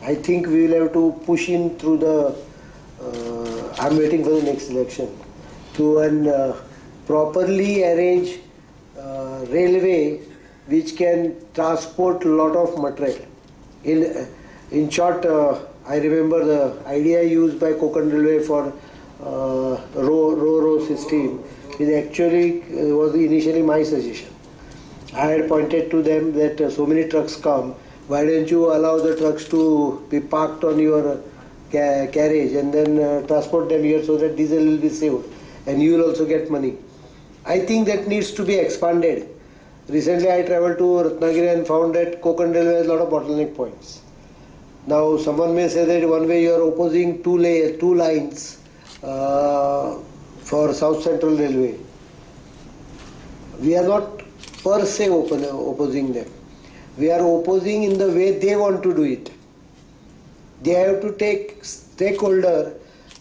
I think we will have to push in through the, I'm waiting for the next election, to an properly arrange railway which can transport a lot of material. In short, I remember the idea used by Konkan Railway for RoRo system is actually was initially my suggestion. I had pointed to them that so many trucks come, why don't you allow the trucks to be parked on your carriage and then transport them here so that diesel will be saved and you will also get money. I think that needs to be expanded. Recently I travelled to Ratnagiri and found that Konkan Railway has a lot of bottleneck points. Now someone may say that one way you are opposing two lines for South Central Railway. We are not per se opposing them. We are opposing in the way they want to do it. They have to take stakeholder,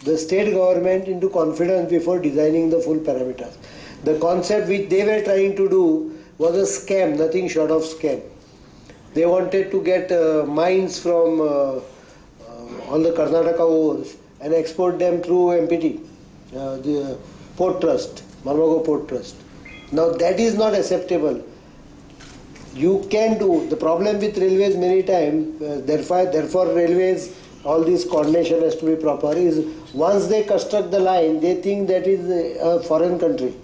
the state government, into confidence before designing the full parameters. The concept which they were trying to do was a scam, nothing short of scam. They wanted to get mines from all the Karnataka ores and export them through MPT, the Port Trust, Marmago Port Trust. Now that is not acceptable. You can do, the problem with railways many times, therefore railways, all this coordination has to be proper, is once they construct the line, they think that is a foreign country.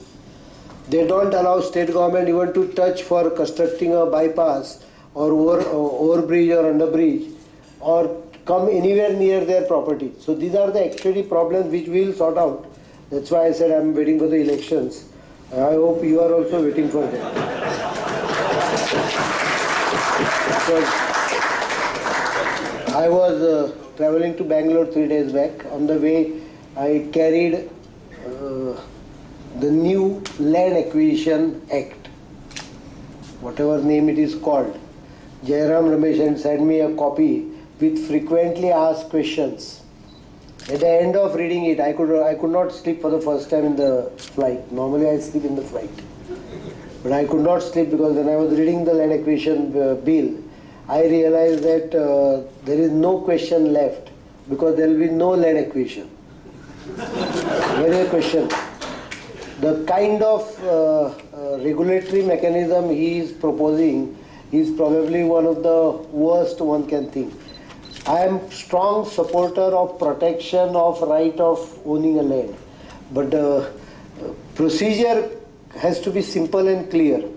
They don't allow state government even to touch for constructing a bypass or overbridge or underbridge or come anywhere near their property. So these are the actually problems which we will sort out. That's why I said I am waiting for the elections. I hope you are also waiting for them. I was traveling to Bangalore 3 days back. On the way, I carried the new Land Acquisition Act, whatever name it is called. Jairam Ramesh and sent me a copy with frequently asked questions. At the end of reading it, I could not sleep for the first time in the flight. Normally I sleep in the flight. But I could not sleep because when I was reading the land acquisition bill, I realized that there is no question left because there will be no land acquisition. Very question. The kind of regulatory mechanism he is proposing is probably one of the worst one can think. I am strong supporter of protection of right of owning a land, but the procedure has to be simple and clear.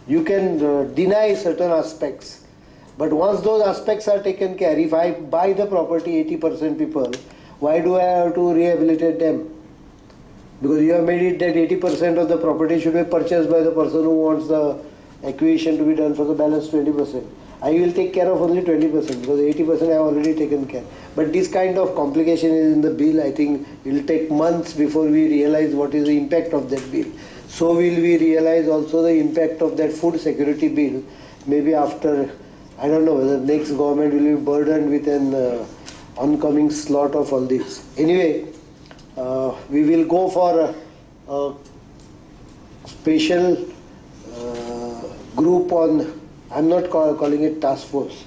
You can deny certain aspects, but once those aspects are taken care, if I buy the property 80% people, why do I have to rehabilitate them? Because you have made it that 80% of the property should be purchased by the person who wants the acquisition to be done for the balance 20%. I will take care of only 20% because 80% I have already taken care. But this kind of complication is in the bill. I think it will take months before we realize what is the impact of that bill. So will we realize also the impact of that food security bill. Maybe after, I don't know whether the next government will be burdened with an oncoming slot of all this. Anyway, we will go for a special group on, I'm not calling it task force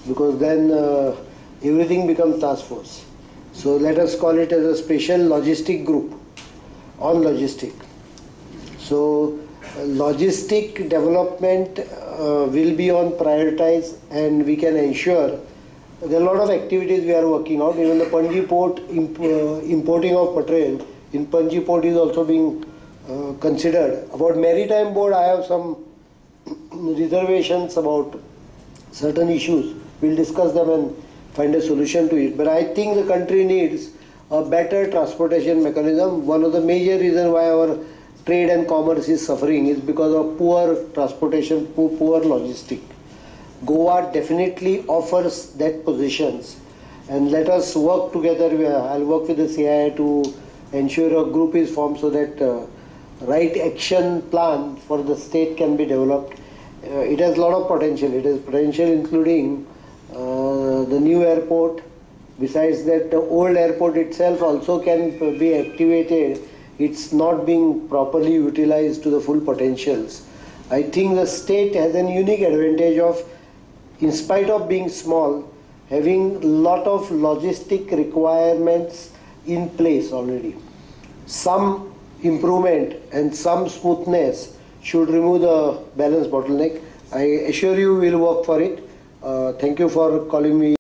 because then everything becomes task force. So let us call it as a special logistic group on logistic. So logistic development will be on prioritize and we can ensure there are a lot of activities we are working out. Even the Panji port importing of material in Panji port is also being considered. About maritime board I have some reservations about certain issues. We'll discuss them and find a solution to it. But I think the country needs a better transportation mechanism. One of the major reasons why our trade and commerce is suffering is because of poor transportation, poor logistic. Goa definitely offers that positions and let us work together. I'll work with the CII to ensure a group is formed so that right action plan for the state can be developed. It has a lot of potential. It has potential including the new airport. Besides that, the old airport itself also can be activated. It's not being properly utilized to the full potentials. I think the state has a unique advantage of, in spite of being small, having lot of logistic requirements in place already. Some improvement and some smoothness should remove the balance bottleneck. I assure you we'll work for it. Thank you for calling me.